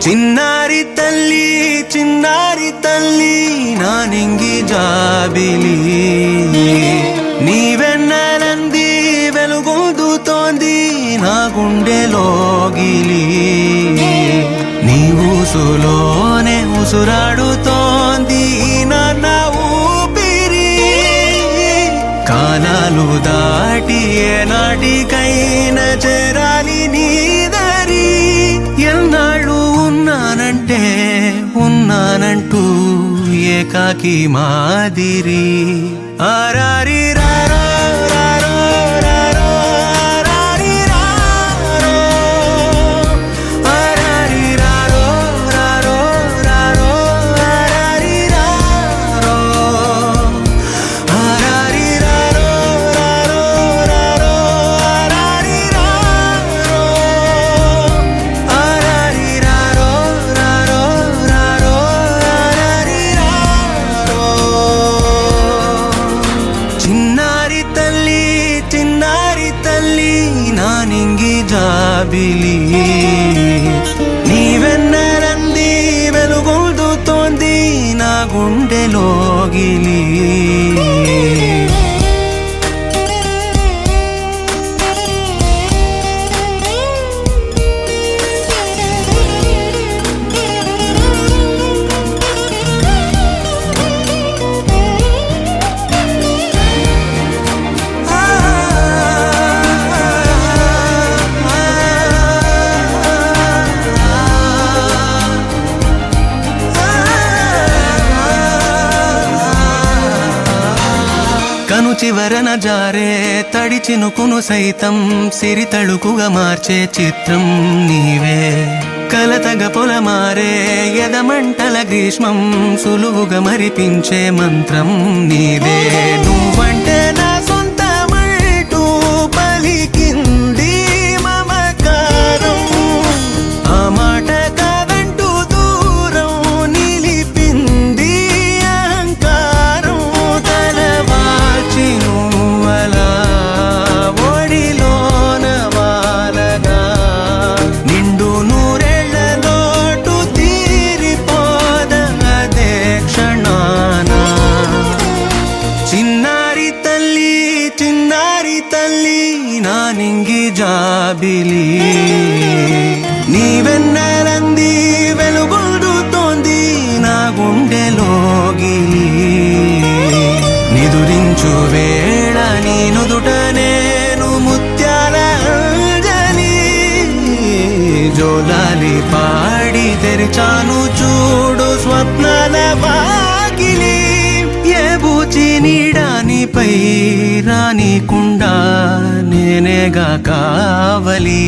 చిన్నారి తల్లి నానింగి జాబిలి నీవెన్నెలంది వెలుగొందుతోంది నా గుండెలోగిలి నీ ఊసులోనే ఉసురాడుతోంది నాన్న ఊపిరి కాలాలు దాటి ఏనాటికైనా చేరాలి నీ దరి ఎన్నాళ్ళు ఉన్నానంటూ ఏకాకి మాదిరి ఆరారి రారో రారో రారో ఆరారి రారో ఆరారి రారో రారో రారో ఆరారి రారో ఆరారి రారో రారో రారో ఆరారి రారో ఆరారి రారో రారో రారో ఆరారి రారో చిన్నారి తల్లి నానింగి జాబిలి నీవెన్నెలంది వెలుగొందుతోంది నా గుండెలోగిలి కను చివరన జారే తడి చినుకును సైతం సిరి తళుకుగా మార్చే చిత్రం నీవే కలతగ పొలమారే ఎదమంటల గ్రీష్మం సులువుగా మరిపించే మంత్రం నీదే నువ్వంటే నా సొంతమంటూ పలికింది మమకారం ఆ మాట కాదంటూ దూరం నిలిపింది అహంకారం తలవాల్చి నువ్వలా ఒడిలోన వాలగా నిండు నూరేళ్ల లోటు తీరిపోదదే క్షణాన చిన్నారి తల్లి నానింగి జాబిలి నీవెన్నెలంది వెలుగొందుతోంది నా గుండెలోగిలి నిదురించు వేళ నీ నుదుట నేను ముత్యాల అంజలి జోలాలి పాడి తెరిచాను చూడు స్వప్నాల వాకిలి ఏ బూచి నీడానిపై రానికుండా నేనేగా కావలి